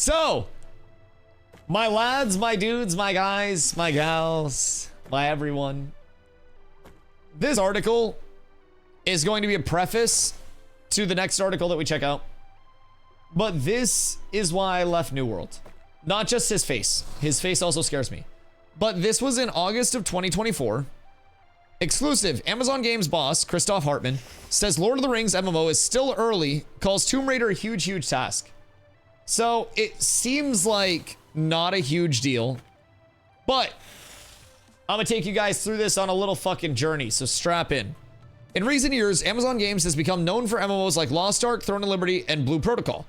So, my lads, my dudes, my guys, my gals, my everyone. This article is going to be a preface to the next article that we check out. But this is why I left New World. Not just his face. His face also scares me. But this was in August of 2024. Exclusive. Amazon Games boss, Christoph Hartmann, says Lord of the Rings MMO is still early, calls Tomb Raider a huge task. So it seems like not a huge deal, but I'm gonna take you guys through this on a little fucking journey, so strap in. In recent years, Amazon Games has become known for MMOs like Lost Ark, Throne of Liberty, and Blue Protocol.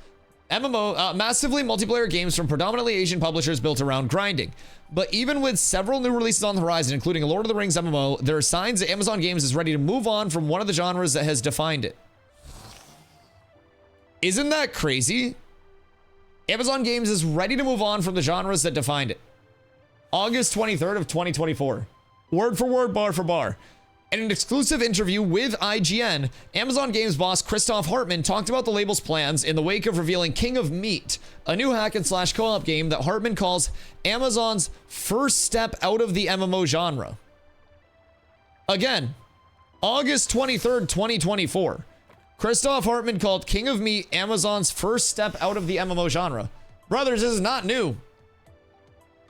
Massively multiplayer games from predominantly Asian publishers built around grinding. But even with several new releases on the horizon, including a Lord of the Rings MMO, there are signs that Amazon Games is ready to move on from one of the genres that has defined it. Isn't that crazy? Amazon Games is ready to move on from the genres that defined it. August 23rd of 2024. Word for word, bar for bar. In an exclusive interview with IGN, Amazon Games boss Christoph Hartmann talked about the label's plans in the wake of revealing King of Meat, a new hack and slash co-op game that Hartmann calls Amazon's first step out of the MMO genre. Again, August 23rd, 2024. Christoph Hartmann called King of Meat Amazon's first step out of the MMO genre. Brothers, this is not new.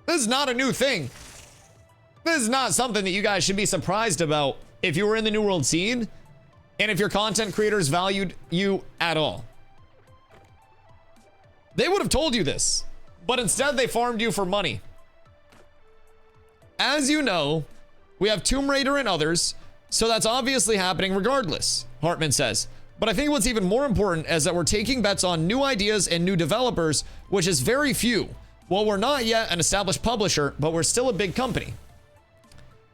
This is not a new thing. This is not something that you guys should be surprised about if you were in the New World scene and if your content creators valued you at all. They would have told you this, but instead they farmed you for money. As you know, we have Tomb Raider and others, so that's obviously happening regardless, Hartmann says. But I think what's even more important is that we're taking bets on new ideas and new developers, which is very few. Well, we're not yet an established publisher, but we're still a big company.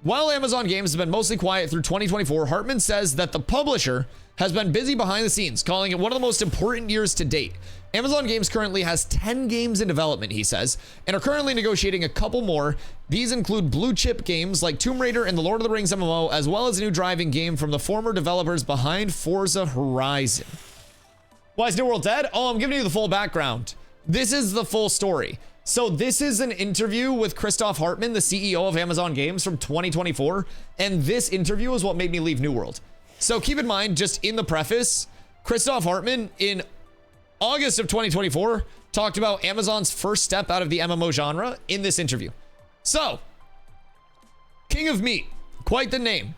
While Amazon Games has been mostly quiet through 2024, Hartmann says that the publisher has been busy behind the scenes, calling it one of the most important years to date. Amazon Games currently has 10 games in development, he says, and are currently negotiating a couple more. These include blue chip games like Tomb Raider and the Lord of the Rings MMO, as well as a new driving game from the former developers behind Forza Horizon. Why is New World dead? Oh, I'm giving you the full background. This is the full story. So this is an interview with Christoph Hartmann, the CEO of Amazon Games from 2024. And this interview is what made me leave New World. So keep in mind, just in the preface, Christoph Hartmann in August of 2024 talked about Amazon's first step out of the MMO genre in this interview. So, King of Meat, quite the name.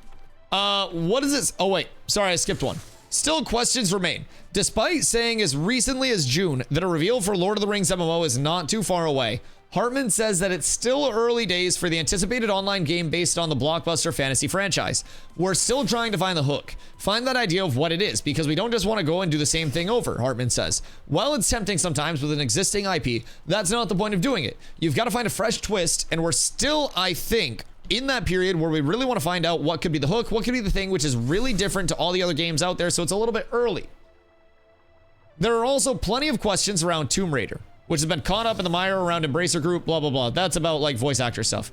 What is this? Oh wait, sorry, I skipped one. Still questions remain. Despite saying as recently as June that a reveal for Lord of the Rings MMO is not too far away, Hartmann says that it's still early days for the anticipated online game based on the blockbuster fantasy franchise. We're still trying to find the hook, find that idea of what it is, because we don't just want to go and do the same thing over, Hartmann says. While it's tempting sometimes with an existing IP, that's not the point of doing it. You've got to find a fresh twist, and we're still, I think, in that period where we really want to find out what could be the hook, what could be the thing which is really different to all the other games out there, so it's a little bit early. There are also plenty of questions around Tomb Raider, which has been caught up in the mire around Embracer Group, blah, blah, blah. That's about like voice actor stuff.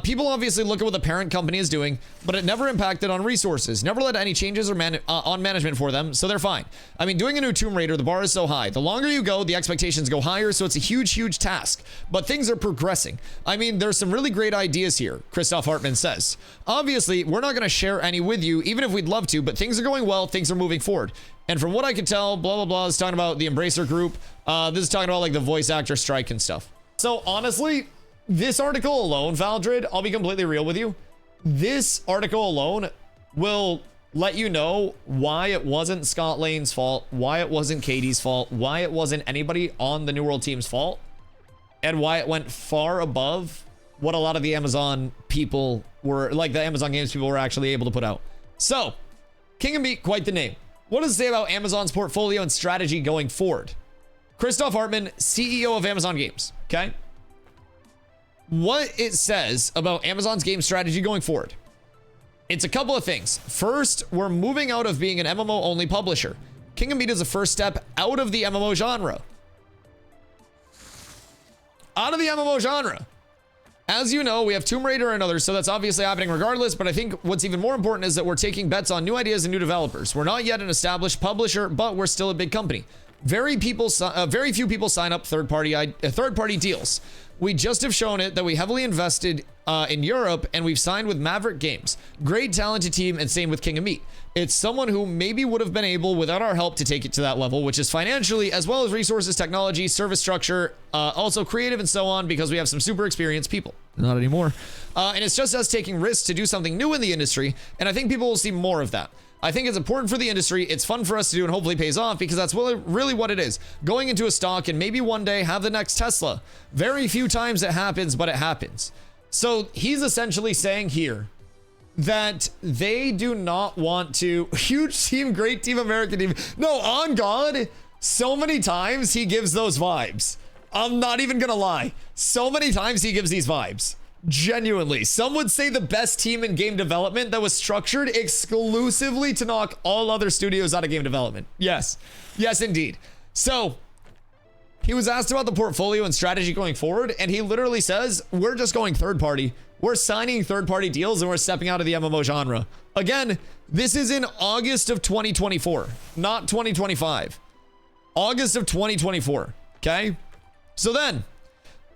People obviously look at what the parent company is doing, but it never impacted on resources, never led to any changes or on management for them, so they're fine. I mean, doing a new Tomb Raider, the bar is so high. The longer you go, the expectations go higher, so it's a huge task. But things are progressing. I mean, there's some really great ideas here, Christoph Hartmann says. Obviously, we're not going to share any with you, even if we'd love to, but things are going well, things are moving forward. And from what I can tell, blah, blah, blah, is talking about the Embracer Group. This is talking about like the voice actor strike and stuff. So honestly, this article alone, Valdred, I'll be completely real with you. This article alone will let you know why it wasn't Scott Lane's fault, why it wasn't Katie's fault, why it wasn't anybody on the New World team's fault, and why it went far above what a lot of the Amazon people were, like the Amazon Games people were actually able to put out. So, King of Meat, quite the name. What does it say about Amazon's portfolio and strategy going forward? Christoph Hartmann, CEO of Amazon Games, okay? What it says about Amazon's game strategy going forward. It's a couple of things. First, we're moving out of being an MMO only publisher. King of Meat is the first step out of the MMO genre. Out of the MMO genre. As you know, we have Tomb Raider and others, so that's obviously happening regardless, but I think what's even more important is that we're taking bets on new ideas and new developers. We're not yet an established publisher, but we're still a big company. Very few people sign up third-party deals. We just have shown it that we heavily invested in Europe, and we've signed with Maverick Games. Great talented team, and same with King of Meat. It's someone who maybe would have been able, without our help, to take it to that level, which is financially, as well as resources, technology, service structure, also creative and so on, because we have some super experienced people. Not anymore. And it's just us taking risks to do something new in the industry, and I think people will see more of that. I think it's important for the industry. It's fun for us to do and hopefully pays off, because that's really what it is. Going into a stock and maybe one day have the next Tesla. Very few times it happens, but it happens. So he's essentially saying here that they do not want to. Huge team, great team, American team. No, on God, so many times he gives those vibes. I'm not even gonna lie. So many times he gives these vibes. Genuinely, some would say the best team in game development that was structured exclusively to knock all other studios out of game development. Yes, indeed. So he was asked about the portfolio and strategy going forward, and he literally says, we're just going third party. We're signing third party deals, and we're stepping out of the MMO genre. Again, this is in August of 2024, not 2025. August of 2024. Okay, so then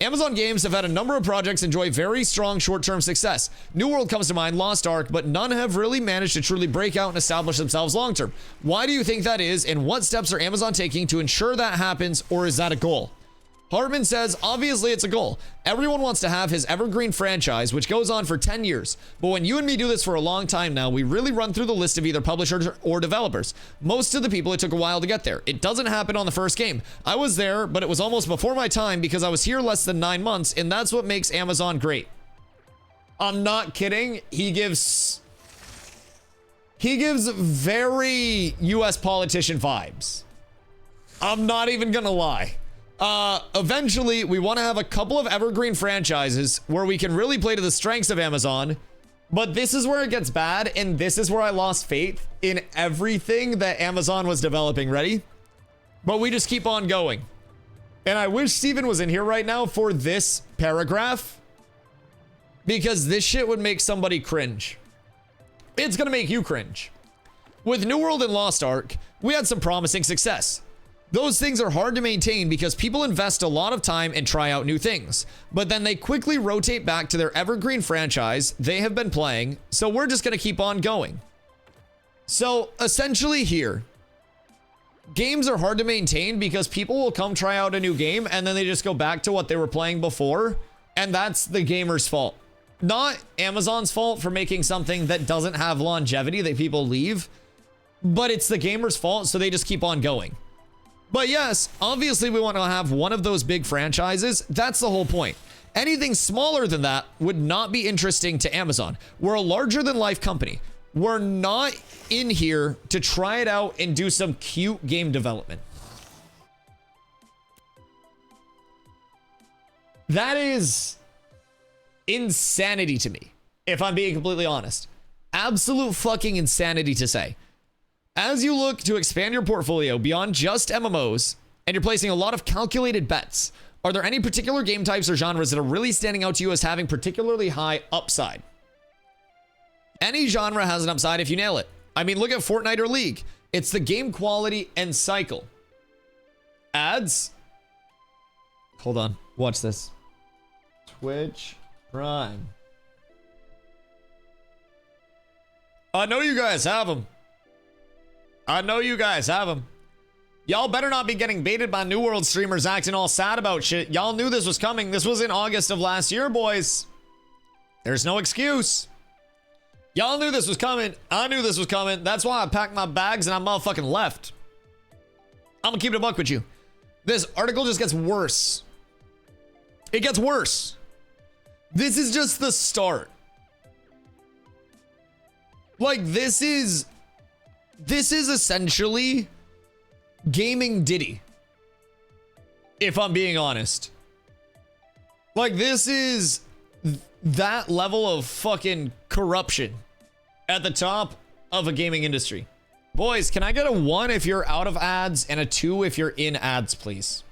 Amazon Games have had a number of projects enjoy very strong short-term success. New World comes to mind, Lost Ark, but none have really managed to truly break out and establish themselves long-term. Why do you think that is, and what steps are Amazon taking to ensure that happens, or is that a goal? Hartman says, obviously it's a goal. Everyone wants to have his evergreen franchise, which goes on for 10 years. But when you and me do this for a long time now, we really run through the list of either publishers or developers. Most of the people, it took a while to get there. It doesn't happen on the first game. I was there, but it was almost before my time because I was here less than 9 months, and that's what makes Amazon great. I'm not kidding. He gives very US politician vibes. I'm not even gonna lie. Eventually, we want to have a couple of evergreen franchises where we can really play to the strengths of Amazon, but this is where it gets bad, and this is where I lost faith in everything that Amazon was developing. Ready? But we just keep on going. And I wish Steven was in here right now for this paragraph, because this shit would make somebody cringe. It's gonna make you cringe. With New World and Lost Ark, we had some promising success. Those things are hard to maintain because people invest a lot of time and try out new things, but then they quickly rotate back to their evergreen franchise they have been playing, so we're just going to keep on going. So essentially here, games are hard to maintain because people will come try out a new game and then they just go back to what they were playing before, and that's the gamer's fault. Not Amazon's fault for making something that doesn't have longevity that people leave, but it's the gamer's fault, so they just keep on going. But yes, obviously we want to have one of those big franchises. That's the whole point. Anything smaller than that would not be interesting to Amazon. We're a larger than life company. We're not in here to try it out and do some cute game development. That is insanity to me, if I'm being completely honest. Absolute fucking insanity to say. As you look to expand your portfolio beyond just MMOs, and you're placing a lot of calculated bets, are there any particular game types or genres that are really standing out to you as having particularly high upside? Any genre has an upside if you nail it. I mean, look at Fortnite or League. It's the game quality and cycle. Ads? Hold on. Watch this. Twitch Prime. I know you guys have them. I know you guys have them. Y'all better not be getting baited by New World streamers acting all sad about shit. Y'all knew this was coming. This was in August of last year, boys. There's no excuse. Y'all knew this was coming. I knew this was coming. That's why I packed my bags and I motherfucking left. I'm gonna keep it a buck with you. This article just gets worse. It gets worse. This is just the start. Like, this is essentially gaming Diddy, if I'm being honest. Like, this is that level of fucking corruption at the top of a gaming industry. Boys, can I get a 1 if you're out of ads and a 2 if you're in ads, please?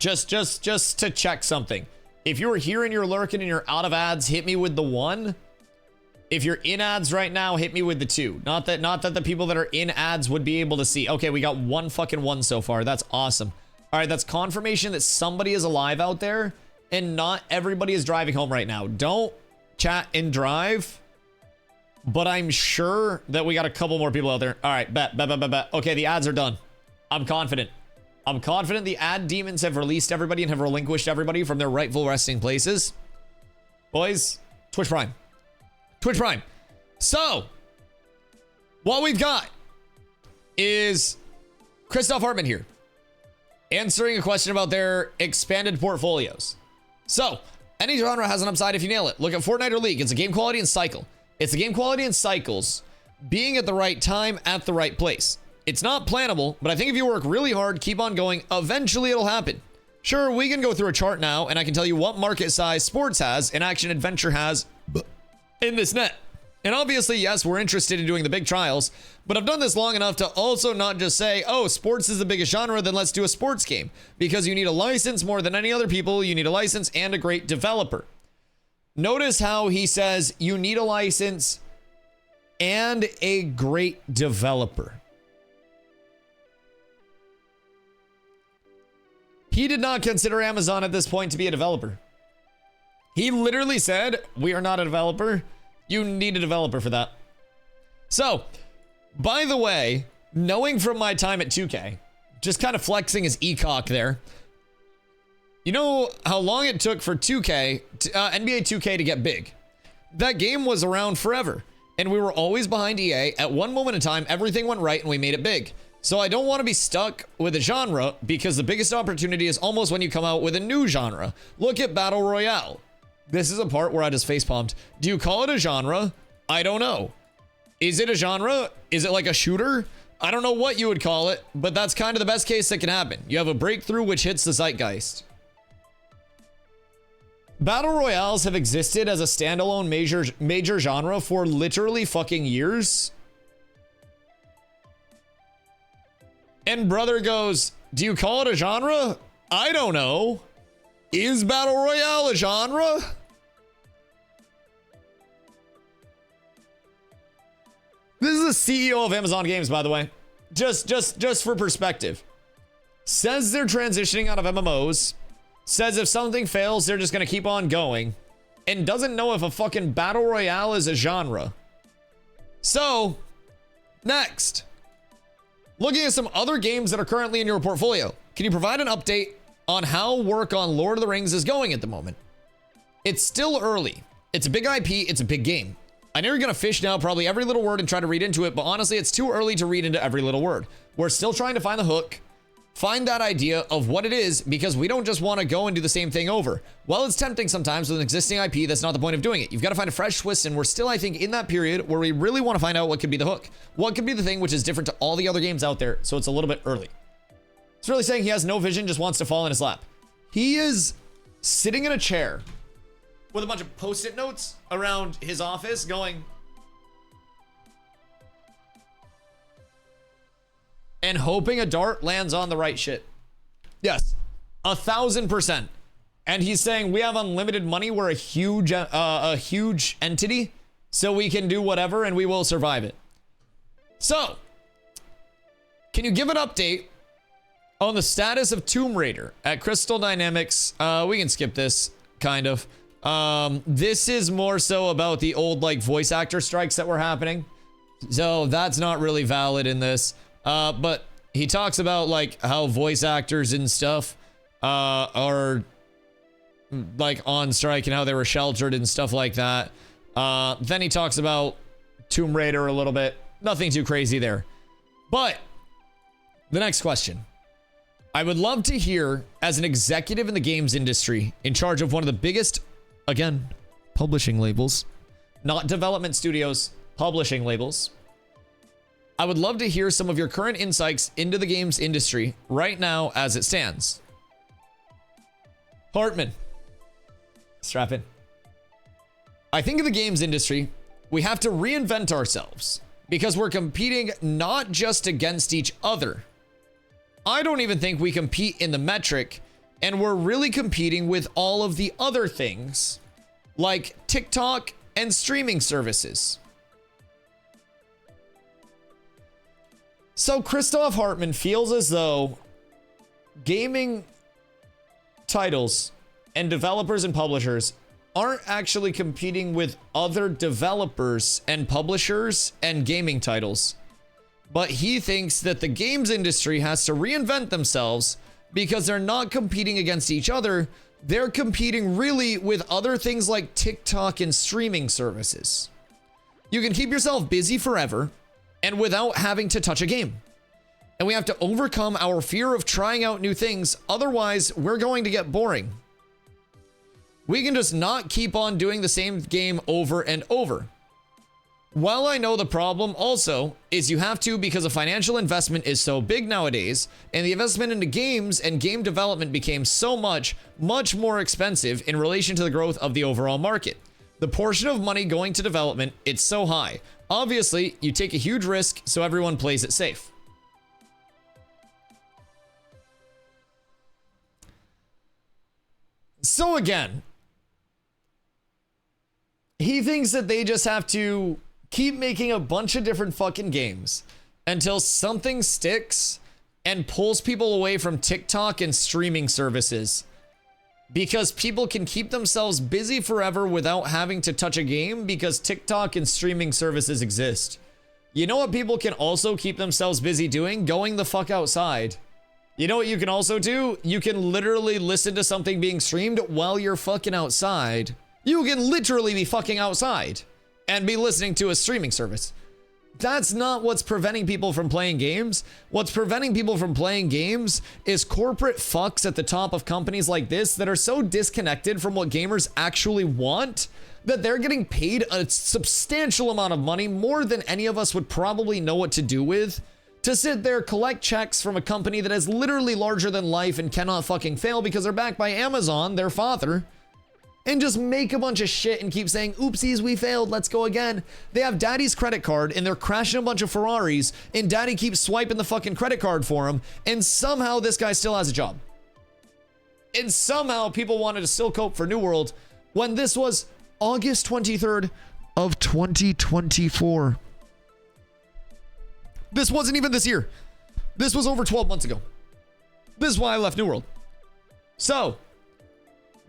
Just to check something. If you're here and you're lurking and you're out of ads, hit me with the 1. If you're in ads right now, hit me with the 2. Not that the people that are in ads would be able to see. Okay, we got 1 so far. That's awesome. All right, that's confirmation that somebody is alive out there and not everybody is driving home right now. Don't chat and drive, but I'm sure that we got a couple more people out there. All right, bet. Okay, the ads are done. I'm confident. I'm confident the ad demons have released everybody and have relinquished everybody from their rightful resting places. Boys, Twitch Prime. Twitch Prime. So, what we've got is Christoph Hartman here, answering a question about their expanded portfolios. So, any genre has an upside if you nail it. Look at Fortnite or League. It's a game quality and cycle. It's a game quality and cycles being at the right time at the right place. It's not plannable, but I think if you work really hard, keep on going, eventually it'll happen. Sure, we can go through a chart now, and I can tell you what market size sports has and action adventure has in this net. And obviously, yes, we're interested in doing the big trials, but I've done this long enough to also not just say, oh, sports is the biggest genre, then let's do a sports game. Because you need a license more than any other people, you need a license and a great developer. Notice how he says you need a license and a great developer. He did not consider Amazon at this point to be a developer. He literally said, we are not a developer. You need a developer for that. So, by the way, knowing from my time at 2K, just kind of flexing his ECOC there. You know how long it took for NBA 2K to get big? That game was around forever, and we were always behind EA. At one moment in time, everything went right and we made it big. So I don't want to be stuck with a genre because the biggest opportunity is almost when you come out with a new genre. Look at Battle Royale. This is a part where I just facepalmed. Do you call it a genre? I don't know. Is it a genre? Is it like a shooter? I don't know what you would call it, but that's kind of the best case that can happen. You have a breakthrough which hits the zeitgeist. Battle Royales have existed as a standalone major genre for literally fucking years. And brother goes, do you call it a genre? I don't know. Is Battle Royale a genre? This is the CEO of Amazon Games, by the way. Just for perspective. Says they're transitioning out of MMOs. Says if something fails, they're just going to keep on going. And doesn't know if a fucking Battle Royale is a genre. So, next. Looking at some other games that are currently in your portfolio. Can you provide an update on how work on Lord of the Rings is going at the moment? It's still early. It's a big IP. It's a big game. I know you're going to fish now probably every little word and try to read into it, but honestly, it's too early to read into every little word. We're still trying to find the hook, find that idea of what it is, because we don't just want to go and do the same thing over. While it's tempting sometimes with an existing IP, that's not the point of doing it. You've got to find a fresh twist, and we're still, I think, in that period where we really want to find out what could be the hook. What could be the thing which is different to all the other games out there, so it's a little bit early. It's really saying he has no vision, just wants to fall in his lap. He is sitting in a chair with a bunch of post-it notes around his office going, and hoping a dart lands on the right shit. Yes, 1000%. And he's saying we have unlimited money. We're a huge entity, so we can do whatever and we will survive it. So, can you give an update on the status of Tomb Raider at Crystal Dynamics? We can skip this, kind of. This is more so about the old like voice actor strikes that were happening. So that's not really valid in this. But he talks about like how voice actors and stuff are like on strike and how they were sheltered and stuff like that. Then he talks about Tomb Raider a little bit. Nothing too crazy there. But the next question. I would love to hear, as an executive in the games industry, in charge of one of the biggest, again, publishing labels, not development studios, publishing labels. I would love to hear some of your current insights into the games industry right now as it stands. Hartman. Strap in. I think in the games industry, we have to reinvent ourselves because we're competing not just against each other. I don't even think we compete in the metric, and we're really competing with all of the other things like TikTok and streaming services. So Christoph Hartmann feels as though gaming titles and developers and publishers aren't actually competing with other developers and publishers and gaming titles. But he thinks that the games industry has to reinvent themselves because they're not competing against each other. They're competing really with other things like TikTok and streaming services. You can keep yourself busy forever and without having to touch a game. And we have to overcome our fear of trying out new things. Otherwise, we're going to get boring. We can just not keep on doing the same game over and over. While I know the problem also is you have to, because the financial investment is so big nowadays, and the investment into games and game development became so much more expensive in relation to the growth of the overall market. The portion of money going to development, it's so high. Obviously, you take a huge risk, so everyone plays it safe. So again, he thinks that they just have to keep making a bunch of different fucking games until something sticks and pulls people away from TikTok and streaming services. Because people can keep themselves busy forever without having to touch a game because TikTok and streaming services exist. You know what people can also keep themselves busy doing? Going the fuck outside. You know what you can also do? You can literally listen to something being streamed while you're fucking outside. You can literally be fucking outside and be listening to a streaming service. That's not what's preventing people from playing games. What's preventing people from playing games is corporate fucks at the top of companies like this that are so disconnected from what gamers actually want that they're getting paid a substantial amount of money, more than any of us would probably know what to do with, to sit there, collect checks from a company that is literally larger than life and cannot fucking fail because they're backed by Amazon, their father, and just make a bunch of shit and keep saying, oopsies, we failed, let's go again. They have daddy's credit card and they're crashing a bunch of Ferraris and daddy keeps swiping the fucking credit card for him, and somehow this guy still has a job. And somehow people wanted to still cope for New World when this was August 23rd of 2024. This wasn't even this year. This was over 12 months ago. This is why I left New World. So,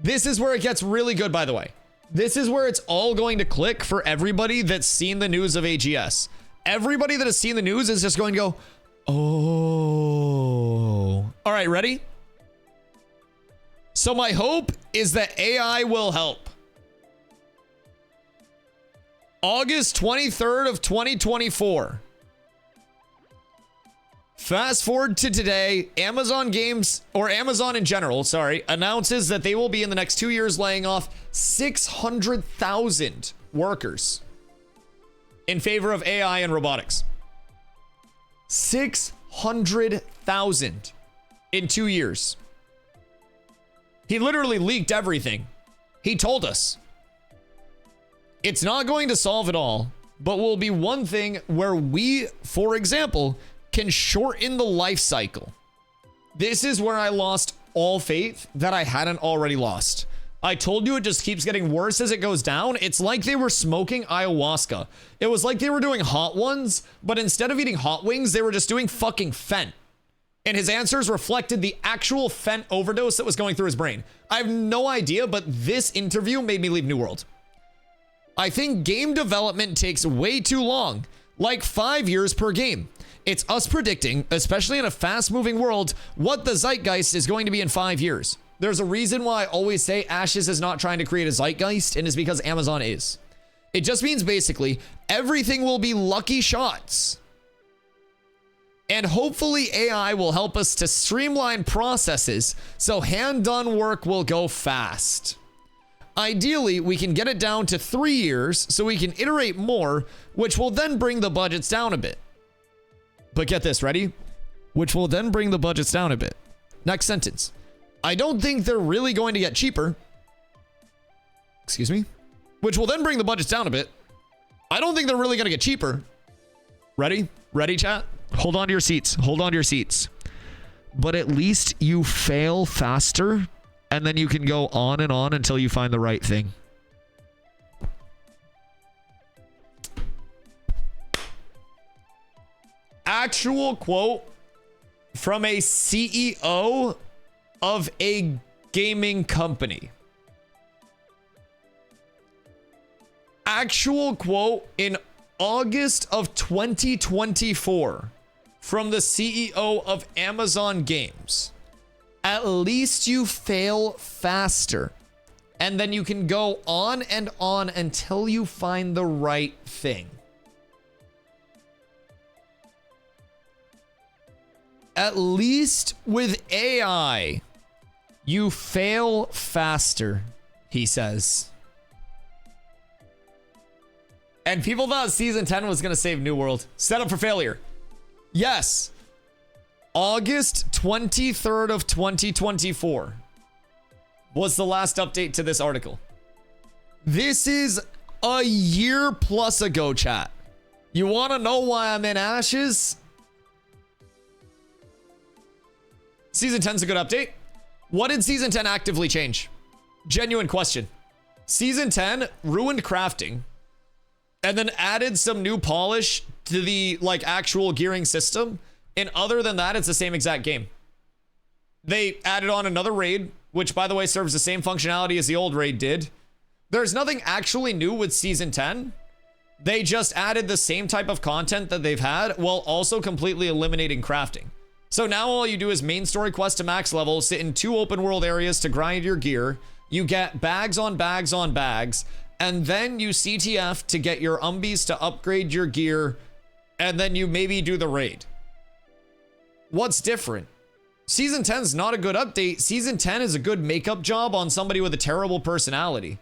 this is where it gets really good, by the way. This is where it's all going to click for everybody that's seen the news of AGS. Everybody that has seen the news is just going to go, oh. All right, ready? So my hope is that AI will help. August 23rd of 2024. Fast forward to today, Amazon Games, or Amazon in general, sorry, announces that they will be in the next 2 years laying off 600,000 workers in favor of AI and robotics. 600,000 in 2 years. He literally leaked everything. He told us. It's not going to solve it all, but will be one thing where we, for example, can shorten the life cycle. This is where I lost all faith that I hadn't already lost. I told you it just keeps getting worse as it goes down. It's like they were smoking ayahuasca. It was like they were doing hot ones, but instead of eating hot wings, they were just doing fucking fent. And his answers reflected the actual fent overdose that was going through his brain. I have no idea, but this interview made me leave New World. I think game development takes way too long, like 5 years per game. It's us predicting, especially in a fast-moving world, what the zeitgeist is going to be in 5 years. There's a reason why I always say Ashes is not trying to create a zeitgeist, and it's because Amazon is. It just means basically everything will be lucky shots. And hopefully AI will help us to streamline processes so hand-done work will go fast. Ideally, we can get it down to 3 years so we can iterate more, which will then bring the budgets down a bit. But get this, ready? Which will then bring the budgets down a bit. Next sentence. I don't think they're really going to get cheaper. Excuse me? Which will then bring the budgets down a bit. I don't think they're really going to get cheaper. Ready? Ready, chat? Hold on to your seats. Hold on to your seats. But at least you fail faster, and then you can go on and on until you find the right thing. Actual quote from a CEO of a gaming company. Actual quote in August of 2024 from the CEO of Amazon Games. At least you fail faster. And then you can go on and on until you find the right thing. At least with AI, you fail faster, he says. And people thought Season 10 was going to save New World. Set up for failure. Yes. August 23rd of 2024 was the last update to this article. This is a year plus ago, chat. You want to know why I'm in ashes? Season 10's a good update. What did Season 10 actively change? Genuine question. Season 10 ruined crafting and then added some new polish to the actual gearing system. And other than that, it's the same exact game. They added on another raid, which by the way serves the same functionality as the old raid did. There's nothing actually new with Season 10. They just added the same type of content that they've had while also completely eliminating crafting. So now all you do is main story quest to max level, sit in 2 open world areas to grind your gear. You get bags on bags on bags, and then you CTF to get your umbies to upgrade your gear, and then you maybe do the raid. What's different? Season 10's not a good update. Season 10 is a good makeup job on somebody with a terrible personality.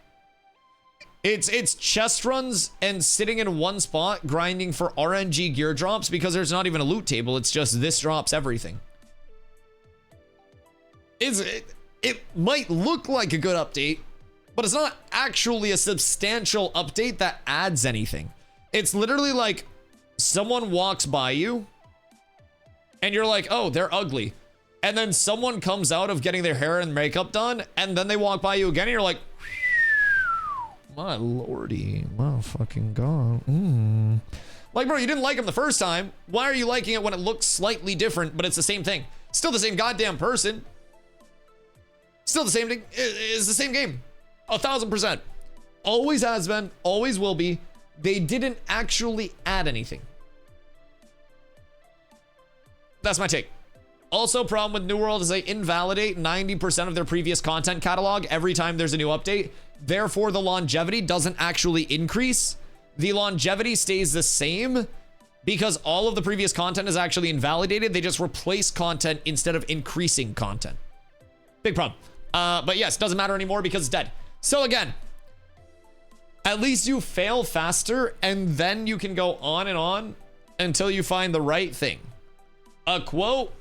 It's chest runs and sitting in one spot grinding for RNG gear drops because there's not even a loot table. It's just this drops everything. It might look like a good update, but it's not actually a substantial update that adds anything. It's literally like someone walks by you and you're like, oh, they're ugly. And then someone comes out of getting their hair and makeup done, and then they walk by you again and you're like, my lordy, my fucking god. Like, bro, you didn't like him the first time. Why are you liking it when it looks slightly different, but it's the same thing? Still the same goddamn person. Still the same thing. It's the same game. 1000%. Always has been, always will be. They didn't actually add anything. That's my take. Also, problem with New World is they invalidate 90% of their previous content catalog every time there's a new update. Therefore, the longevity doesn't actually increase. The longevity stays the same because all of the previous content is actually invalidated. They just replace content instead of increasing content. Big problem. But yes, doesn't matter anymore because it's dead. So again, at least you fail faster and then you can go on and on until you find the right thing. A quote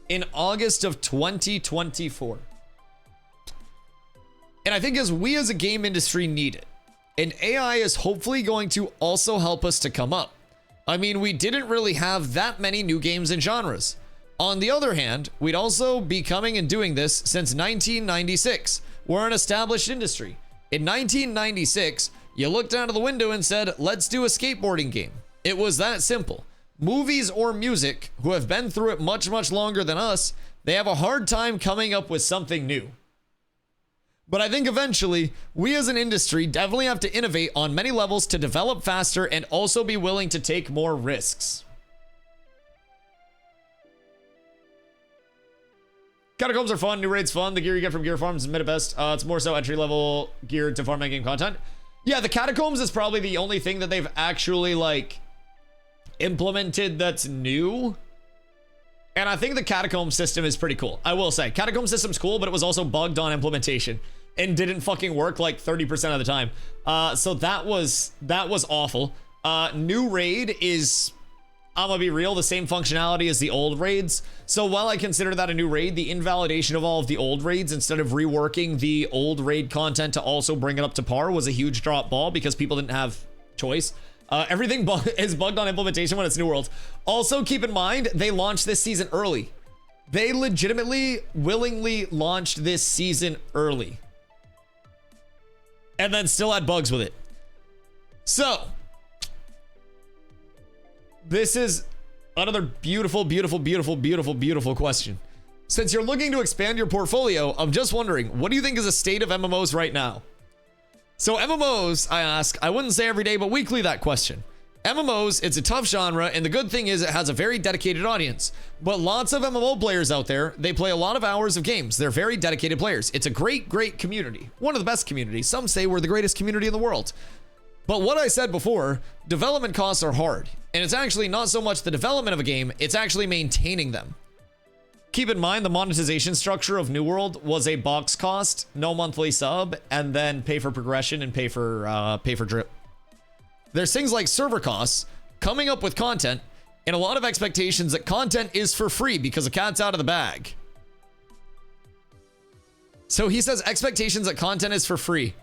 in August of 2024. And I think as we as a game industry need it, and AI is hopefully going to also help us to come up. I mean, we didn't really have that many new games and genres. On the other hand, we'd also be coming and doing this since 1996. We're an established industry. In 1996, you looked out of the window and said, let's do a skateboarding game. It was that simple. Movies or music, who have been through it much, much longer than us, they have a hard time coming up with something new. But I think eventually, we as an industry definitely have to innovate on many levels to develop faster and also be willing to take more risks. Catacombs are fun, new raids fun, the gear you get from gear farms is mid at best. It's more so entry level geared to farming game content. Yeah, the Catacombs is probably the only thing that they've actually implemented that's new. And I think the Catacomb system is pretty cool. I will say, Catacomb system's cool, but it was also bugged on implementation and didn't fucking work like 30% of the time. So that was awful. New raid is, I'm gonna be real, the same functionality as the old raids. So while I consider that a new raid, the invalidation of all of the old raids instead of reworking the old raid content to also bring it up to par was a huge drop ball because people didn't have choice. Everything is bugged on implementation when it's New World. Also, keep in mind, they launched this season early. They legitimately, willingly launched this season early. And then still had bugs with it. So, this is Another beautiful, beautiful, beautiful, beautiful, beautiful question. Since you're looking to expand your portfolio, I'm just wondering, what do you think is the state of MMOs right now? So MMOs, I ask, I wouldn't say every day, but weekly that question. MMOs, it's a tough genre, and the good thing is it has a very dedicated audience. But lots of MMO players out there, they play a lot of hours of games. They're very dedicated players. It's a great, great community. One of the best communities. Some say we're the greatest community in the world. But what I said before, development costs are hard. And it's actually not so much the development of a game, it's actually maintaining them. Keep in mind, the monetization structure of New World was a box cost, no monthly sub, and then pay for progression and pay for drip. There's things like server costs, coming up with content, and a lot of expectations that content is for free because the cat's out of the bag. So he says expectations that content is for free.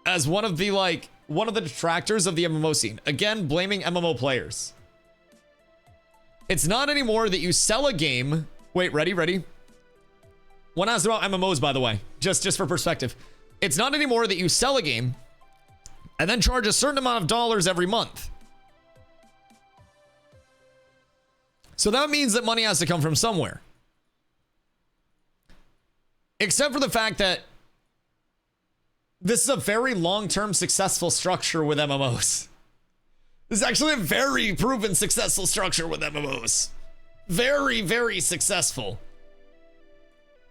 As one of the detractors of the MMO scene. Again, blaming MMO players. It's not anymore that you sell a game. Wait, ready? One asked about MMOs, by the way, just for perspective. It's not anymore that you sell a game and then charge a certain amount of dollars every month. So that means that money has to come from somewhere. Except for the fact that this is a very long-term successful structure with MMOs. This is actually a very proven successful structure with MMOs. Very, very successful.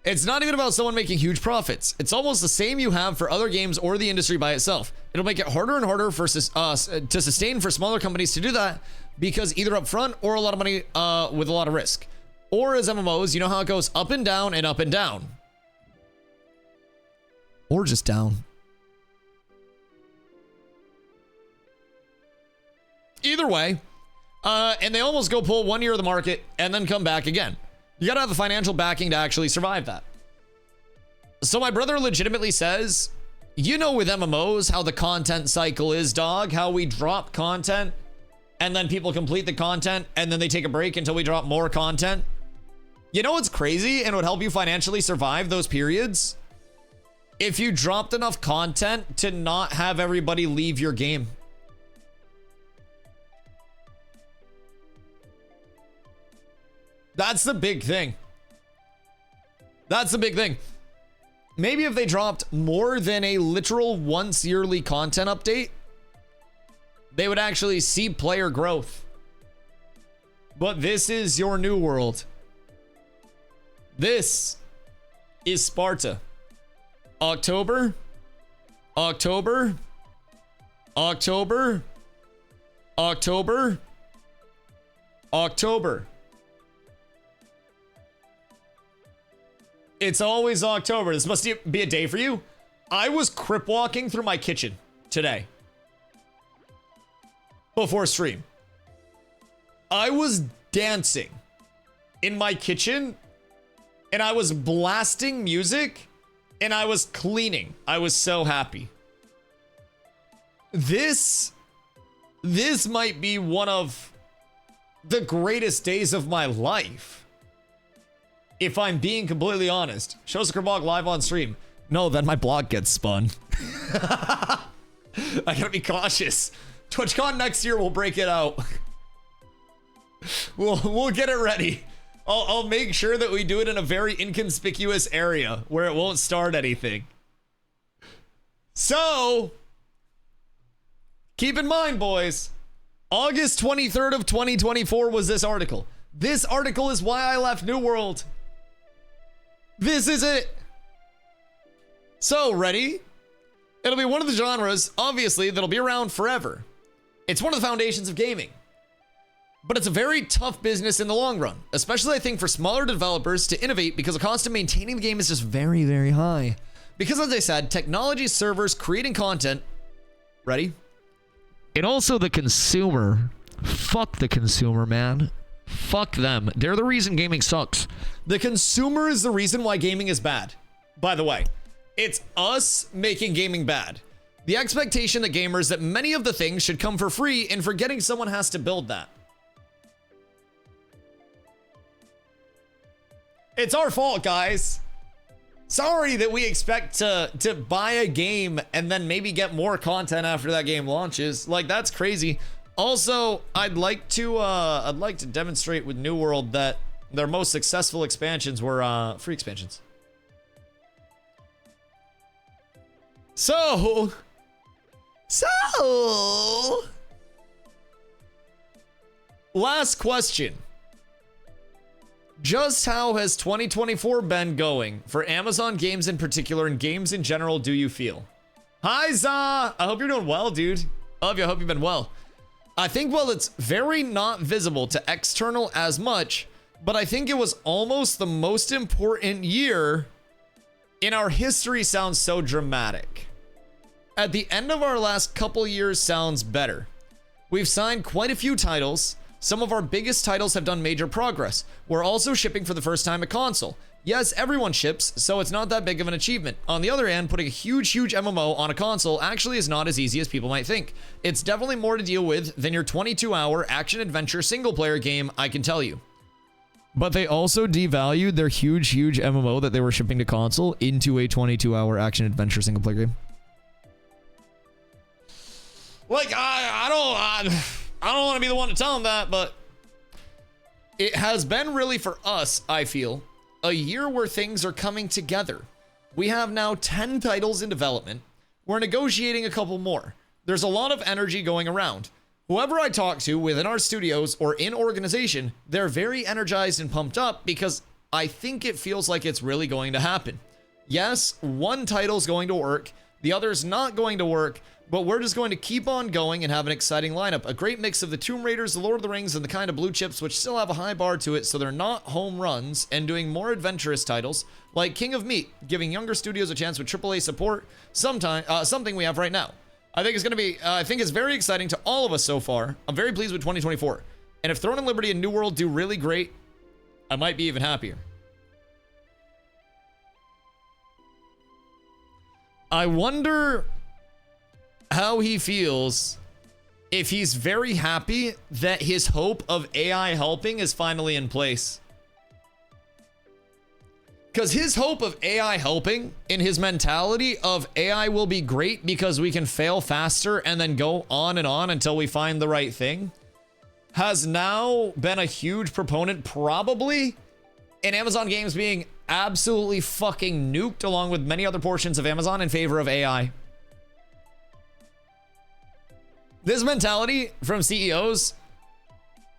It's not even about someone making huge profits. It's almost the same you have for other games or the industry by itself. It'll make it harder and harder for to sustain for smaller companies to do that because either up front or a lot of money with a lot of risk. Or as MMOs, you know how it goes up and down and up and down. Or just down. Either way, and they almost go pull 1 year of the market and then come back again. You gotta have the financial backing to actually survive that. So my brother legitimately says, you know with MMOs how the content cycle is, dog, how we drop content and then people complete the content and then they take a break until we drop more content. You know what's crazy and would help you financially survive those periods? If you dropped enough content to not have everybody leave your game. That's the big thing. That's the big thing. Maybe if they dropped more than a literal once yearly content update, they would actually see player growth. But this is your New World. This is Sparta. October. October. October. October. October. It's always October. This must be a day for you. I was crip walking through my kitchen today. Before stream. I was dancing in my kitchen and I was blasting music and I was cleaning. I was so happy. This might be one of the greatest days of my life. If I'm being completely honest. Shows Kerbog live on stream. No, then my blog gets spun. I gotta be cautious. TwitchCon next year, we'll break it out. We'll get it ready. I'll make sure that we do it in a very inconspicuous area where it won't start anything. So, keep in mind, boys, August 23rd of 2024 was this article. This article is why I left New World. This is it. So, ready? It'll be one of the genres, obviously, that'll be around forever. It's one of the foundations of gaming. But it's a very tough business in the long run, especially I think for smaller developers to innovate because the cost of maintaining the game is just very, very high. Because as I said, technology, servers, creating content, ready? And also the consumer. Fuck the consumer, man. Fuck them. They're the reason gaming sucks. The consumer is the reason why gaming is bad. By the way, it's us making gaming bad. The expectation that gamers that many of the things should come for free and forgetting someone has to build that. It's our fault, guys. Sorry that we expect to buy a game and then maybe get more content after that game launches. Like, that's crazy. Also, I'd like to demonstrate with New World that their most successful expansions were free expansions. So last question. Just how has 2024 been going for Amazon games in particular and games in general, do you feel? Hi, Za! I hope you're doing well, dude. I love you. I hope you've been well. I think, well, it's very not visible to external as much, but I think it was almost the most important year in our history. Sounds so dramatic. At the end of our last couple years sounds better. We've signed quite a few titles. Some of our biggest titles have done major progress. We're also shipping for the first time a console. Yes, everyone ships, so it's not that big of an achievement. On the other hand, putting a huge MMO on a console actually is not as easy as people might think. It's definitely more to deal with than your 22-hour action-adventure single-player game, I can tell you. But they also devalued their huge MMO that they were shipping to console into a 22-hour action-adventure single-player game. Like, I don't want to be the one to tell them that, but it has been really for us, I feel, a year where things are coming together. We have now 10 titles in development. We're negotiating a couple more. There's a lot of energy going around. Whoever I talk to within our studios or in organization, they're very energized and pumped up because I think it feels like it's really going to happen. Yes, one title's going to work, the other's not going to work, but we're just going to keep on going and have an exciting lineup. A great mix of the Tomb Raiders, the Lord of the Rings, and the kind of blue chips which still have a high bar to it, so they're not home runs, and doing more adventurous titles like King of Meat, giving younger studios a chance with AAA support, something we have right now. I think it's going to be, I think it's very exciting to all of us so far. I'm very pleased with 2024. And if Throne and Liberty and New World do really great, I might be even happier. I wonder how he feels if he's very happy that his hope of AI helping is finally in place. Because his hope of AI helping, in his mentality of AI will be great because we can fail faster and then go on and on until we find the right thing, has now been a huge proponent, probably, in Amazon games being absolutely fucking nuked along with many other portions of Amazon in favor of AI. This mentality from CEOs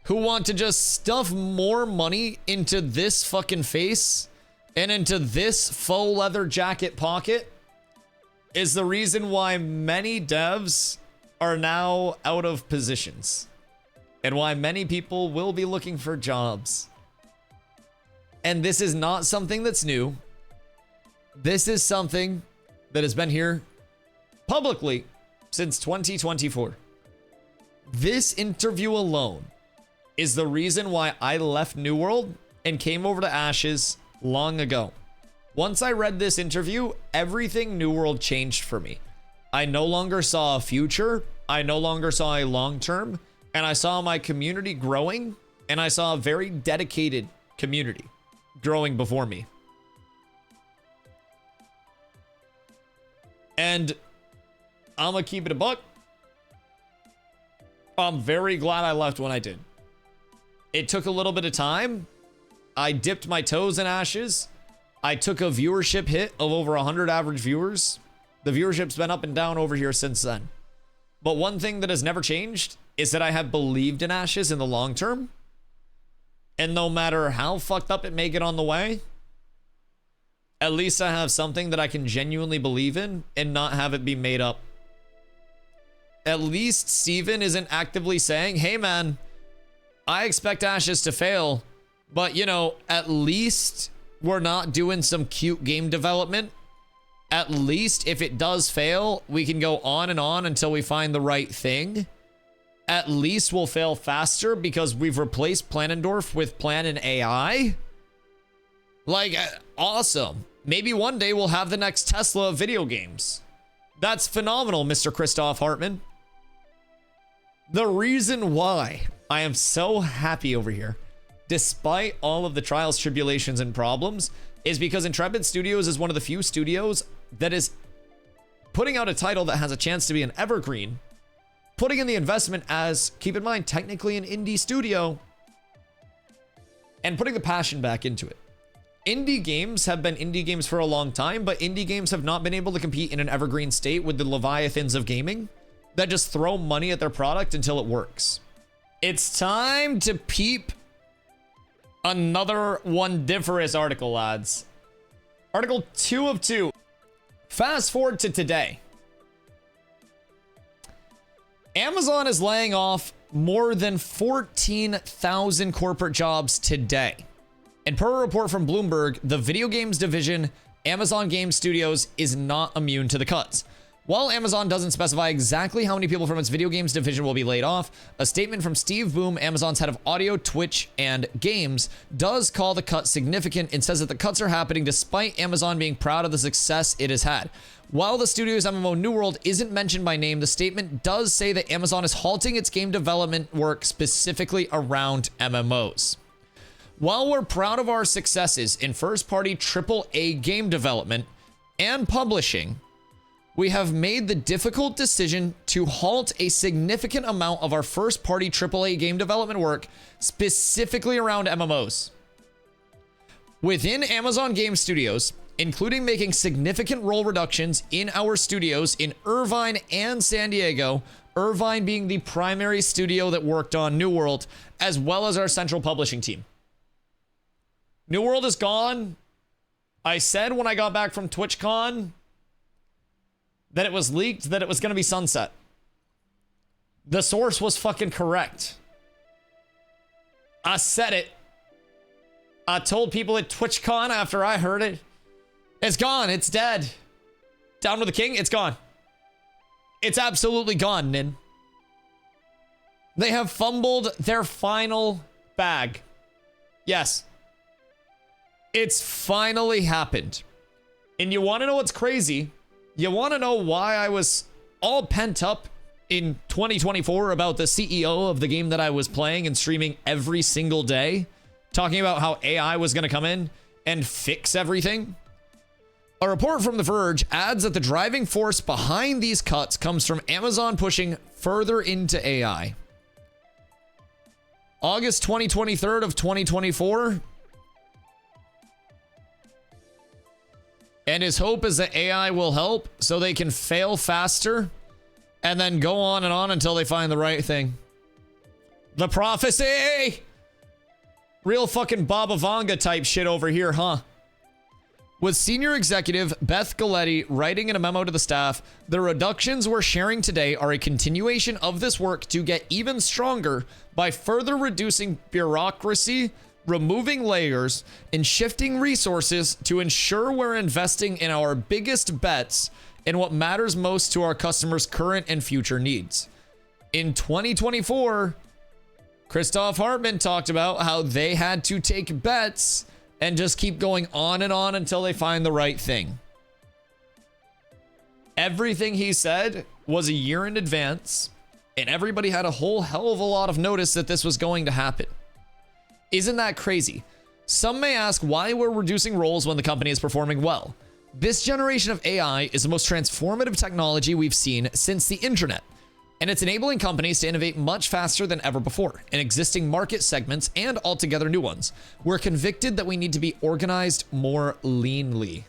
who want to just stuff more money into this fucking face and into this faux leather jacket pocket is the reason why many devs are now out of positions and why many people will be looking for jobs. And this is not something that's new. This is something that has been here publicly since 2024. This interview alone is the reason why I left New World and came over to Ashes long ago. Once I read this interview, everything New World changed for me. I no longer saw a future. I no longer saw a long term. And I saw my community growing. And I saw a very dedicated community growing before me. And I'm gonna keep it a buck. I'm very glad I left when I did. It took a little bit of time. I dipped my toes in Ashes. I took a viewership hit of over 100 average viewers. The viewership's been up and down over here since then. But one thing that has never changed is that I have believed in Ashes in the long term. And no matter how fucked up it may get on the way, at least I have something that I can genuinely believe in and not have it be made up. At least Steven isn't actively saying, hey man, I expect Ashes to fail, but you know, at least we're not doing some cute game development. At least if it does fail, we can go on and on until we find the right thing. At least we'll fail faster because we've replaced Planendorf with Plan and AI. Like, awesome. Maybe one day we'll have the next Tesla of video games. That's phenomenal, Mr. Christoph Hartman. The reason why I am so happy over here, despite all of the trials, tribulations, and problems, is because Intrepid Studios is one of the few studios that is putting out a title that has a chance to be an evergreen, putting in the investment as, keep in mind, technically an indie studio, and putting the passion back into it. Indie games have been indie games for a long time, but indie games have not been able to compete in an evergreen state with the leviathans of gaming that just throw money at their product until it works. It's time to peep another Wondiferous article, lads. Article 2 of 2. Fast forward to today. Amazon is laying off more than 14,000 corporate jobs today. And per a report from Bloomberg, the video games division, Amazon Game Studios, is not immune to the cuts. While Amazon doesn't specify exactly how many people from its video games division will be laid off, a statement from Steve Boom, Amazon's head of audio, Twitch, and games, does call the cut significant and says that the cuts are happening despite Amazon being proud of the success it has had. While the studio's MMO New World isn't mentioned by name, the statement does say that Amazon is halting its game development work specifically around MMOs. While we're proud of our successes in first-party AAA game development and publishing, we have made the difficult decision to halt a significant amount of our first-party AAA game development work specifically around MMOs. Within Amazon Game Studios, including making significant role reductions in our studios in Irvine and San Diego, Irvine being the primary studio that worked on New World, as well as our central publishing team. New World is gone. I said when I got back from TwitchCon that it was leaked that it was going to be sunset. The source was fucking correct. I said it. I told people at TwitchCon after I heard it. It's gone. It's dead. Down with the king. It's gone. It's absolutely gone, Nin. They have fumbled their final bag. Yes. It's finally happened. And you want to know what's crazy? You want to know why I was all pent up in 2024 about the CEO of the game that I was playing and streaming every single day, talking about how AI was going to come in and fix everything? A report from The Verge adds that the driving force behind these cuts comes from Amazon pushing further into AI. August 23rd of 2024. And his hope is that AI will help so they can fail faster and then go on and on until they find the right thing. The prophecy! Real fucking Baba Vanga type shit over here, huh? With senior executive Beth Galetti writing in a memo to the staff, the reductions we're sharing today are a continuation of this work to get even stronger by further reducing bureaucracy, removing layers, and shifting resources to ensure we're investing in our biggest bets in what matters most to our customers' current and future needs. In 2024, Christoph Hartmann talked about how they had to take bets and just keep going on and on until they find the right thing. Everything he said was a year in advance, and everybody had a whole hell of a lot of notice that this was going to happen. Isn't that crazy? Some may ask why we're reducing roles when the company is performing well. This generation of AI is the most transformative technology we've seen since the internet, and it's enabling companies to innovate much faster than ever before in existing market segments and altogether new ones. We're convicted that we need to be organized more leanly.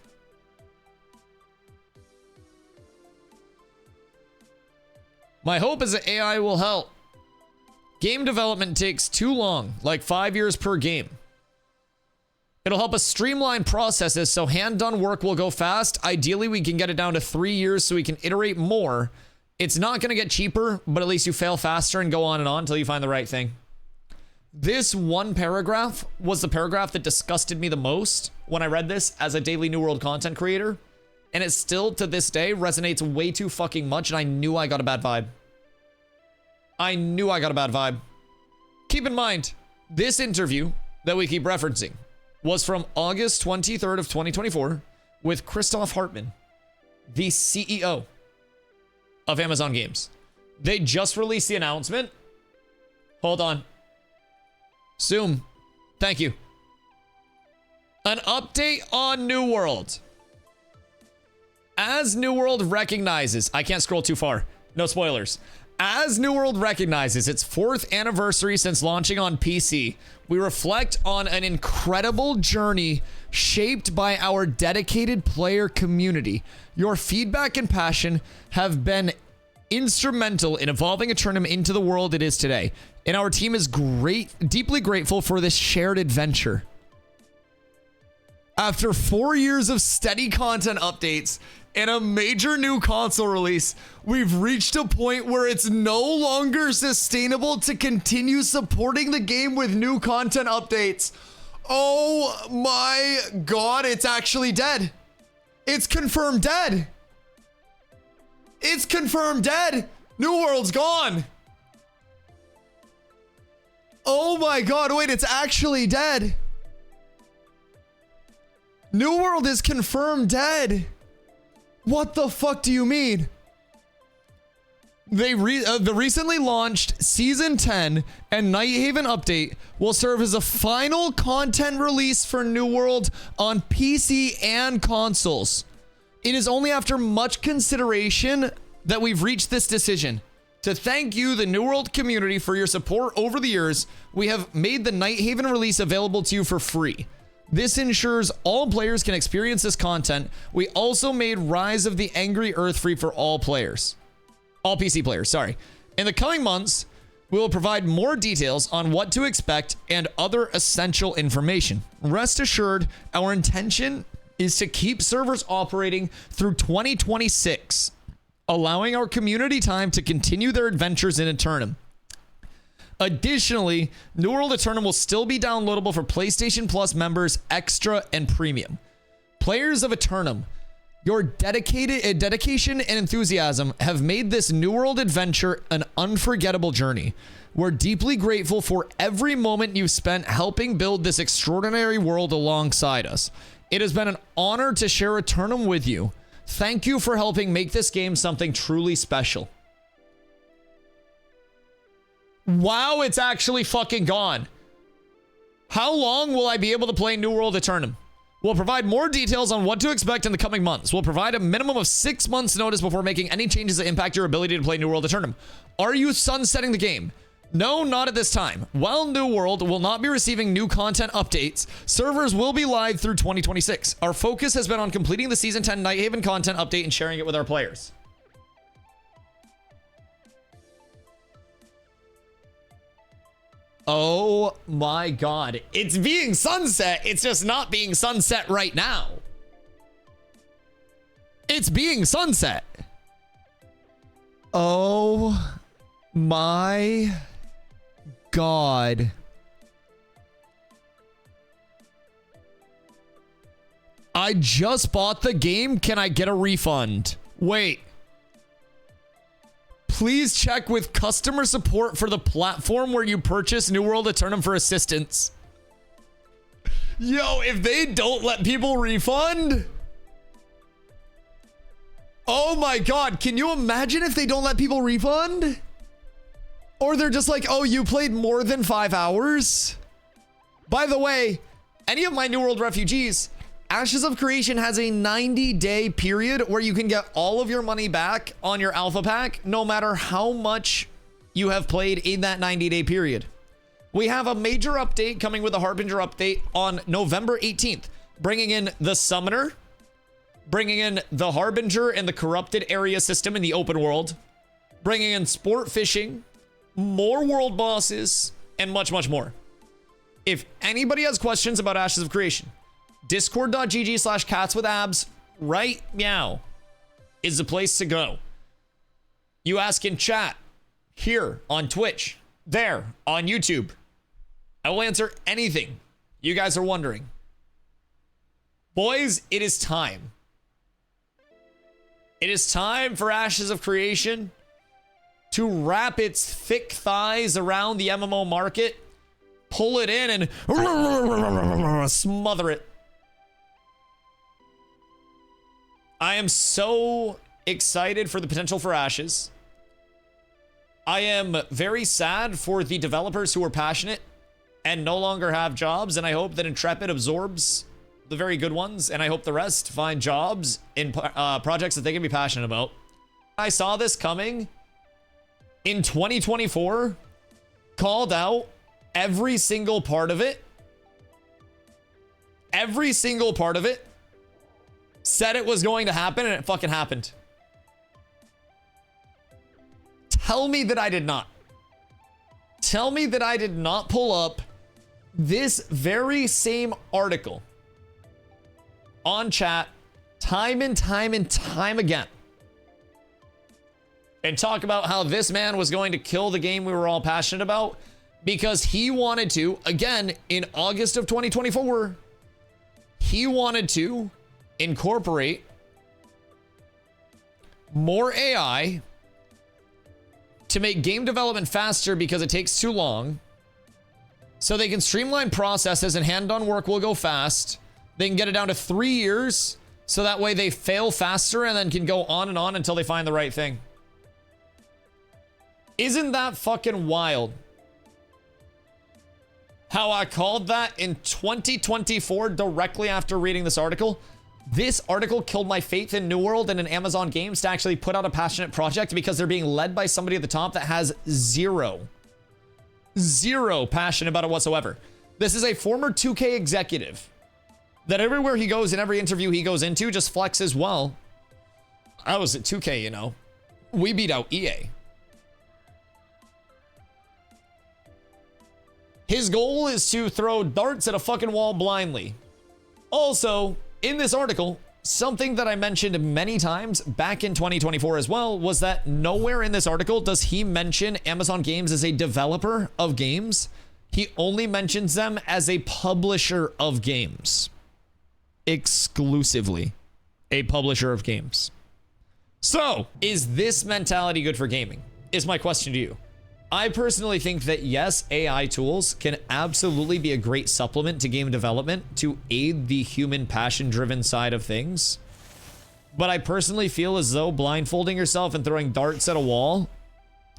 My hope is that AI will help. Game development takes too long, like 5 years per game. It'll help us streamline processes so hand-done work will go fast. Ideally, we can get it down to 3 years so we can iterate more. It's not going to get cheaper, but at least you fail faster and go on until you find the right thing. This one paragraph was the paragraph that disgusted me the most when I read this as a daily New World content creator. And it still, to this day, resonates way too fucking much, and I knew I got a bad vibe. I knew I got a bad vibe. Keep in mind, this interview that we keep referencing was from August 23rd of 2024 with Christoph Hartmann, the CEO of Amazon Games. They just released the announcement. Hold on. Zoom. Thank you. An update on New World. As New World recognizes, I can't scroll too far. No spoilers. As New World recognizes its 4th anniversary since launching on PC, we reflect on an incredible journey shaped by our dedicated player community. Your feedback and passion have been instrumental in evolving a tournament into the world it is today, and our team is deeply grateful for this shared adventure. After 4 years of steady content updates and a major new console release, we've reached a point where it's no longer sustainable to continue supporting the game with new content updates. Oh my god, it's actually dead. It's confirmed dead. It's confirmed dead. New World's gone. Oh my god, wait, it's actually dead. New World is confirmed dead. What the fuck do you mean? The recently launched Season 10 and Nighthaven update will serve as a final content release for New World on PC and consoles. It is only after much consideration that we've reached this decision. To thank you, the New World community, for your support over the years, we have made the Nighthaven release available to you for free. This ensures all players can experience this content. We also made Rise of the Angry Earth free for all players. All PC players, sorry. In the coming months, we will provide more details on what to expect and other essential information. Rest assured, our intention is to keep servers operating through 2026, allowing our community time to continue their adventures in Eternum. Additionally, New World Eternum will still be downloadable for PlayStation Plus members, Extra, and Premium. Players of Eternum, your dedication and enthusiasm have made this New World adventure an unforgettable journey. We're deeply grateful for every moment you've spent helping build this extraordinary world alongside us. It has been an honor to share Eternum with you. Thank you for helping make this game something truly special. Wow, it's actually fucking gone. How long will I be able to play New World Eternum? We'll provide more details on what to expect in the coming months. We'll provide a minimum of 6 months notice before making any changes that impact your ability to play New World Eternum. Are you sunsetting the game? No, not at this time. While New World will not be receiving new content updates, servers will be live through 2026. Our focus has been on completing the Season 10 Nighthaven content update and sharing it with our players. Oh my god. It's being sunset. It's just not being sunset right now. It's being sunset. Oh my god. I just bought the game. Can I get a refund? Wait. Please check with customer support for the platform where you purchase New World Eternum for assistance. Yo, if they don't let people refund? Oh my god, can you imagine if they don't let people refund? Or they're just like, oh, you played more than 5 hours? By the way, any of my New World refugees, Ashes of Creation has a 90-day period where you can get all of your money back on your alpha pack, no matter how much you have played in that 90-day period. We have a major update coming with the Harbinger update on November 18th, bringing in the Summoner, bringing in the Harbinger and the Corrupted Area system in the open world, bringing in sport fishing, more world bosses, and much, much more. If anybody has questions about Ashes of Creation, discord.gg/catswithabs right meow is the place to go. You ask in chat, here on Twitch, there on YouTube. I will answer anything you guys are wondering. Boys, it is time. It is time for Ashes of Creation to wrap its thick thighs around the MMO market, pull it in, and smother it. I am so excited for the potential for Ashes. I am very sad for the developers who are passionate and no longer have jobs, and I hope that Intrepid absorbs the very good ones, and I hope the rest find jobs in projects that they can be passionate about. I saw this coming in 2024 called out every single part of it. Every single part of it. Said it was going to happen and it fucking happened. Tell me that I did not. Tell me that I did not pull up this very same article on chat time and time and time again and talk about how this man was going to kill the game we were all passionate about because he wanted to, again, in August of 2024, he wanted to incorporate more AI to make game development faster because it takes too long, so they can streamline processes and hand-on work will go fast. They can get it down to 3 years, so that way they fail faster and then can go on and on until they find the right thing. Isn't that fucking wild? How I called that in 2024 directly after reading this article. This article killed my faith in New World and in Amazon Games to actually put out a passionate project because they're being led by somebody at the top that has zero passion about it whatsoever. This is a former 2K executive that everywhere he goes, in every interview he goes into, just flexes, well, I was at 2K, you know. We beat out EA. His goal is to throw darts at a fucking wall blindly. Also, in this article, something that I mentioned many times back in 2024 as well was that nowhere in this article does he mention Amazon Games as a developer of games. He only mentions them as a publisher of games. Exclusively a publisher of games. So, is this mentality good for gaming? Is my question to you. I personally think that yes, AI tools can absolutely be a great supplement to game development to aid the human passion-driven side of things. But I personally feel as though blindfolding yourself and throwing darts at a wall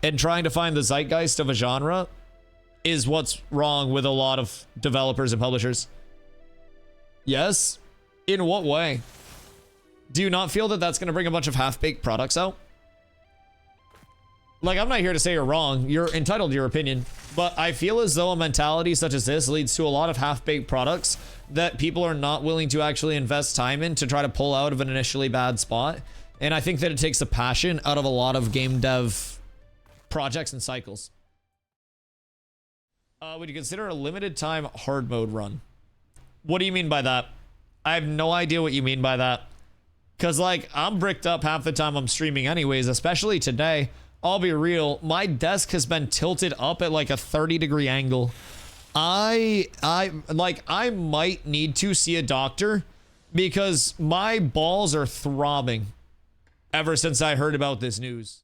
and trying to find the zeitgeist of a genre is what's wrong with a lot of developers and publishers. Yes? In what way? Do you not feel that that's going to bring a bunch of half-baked products out? Like, I'm not here to say you're wrong. You're entitled to your opinion. But I feel as though a mentality such as this leads to a lot of half-baked products that people are not willing to actually invest time in to try to pull out of an initially bad spot. And I think that it takes the passion out of a lot of game dev projects and cycles. Would you consider a limited time hard mode run? What do you mean by that? I have no idea what you mean by that. Because, like, I'm bricked up half the time I'm streaming anyways, especially today. I'll be real, my desk has been tilted up at like a 30-degree angle. I might need to see a doctor because my balls are throbbing ever since I heard about this news.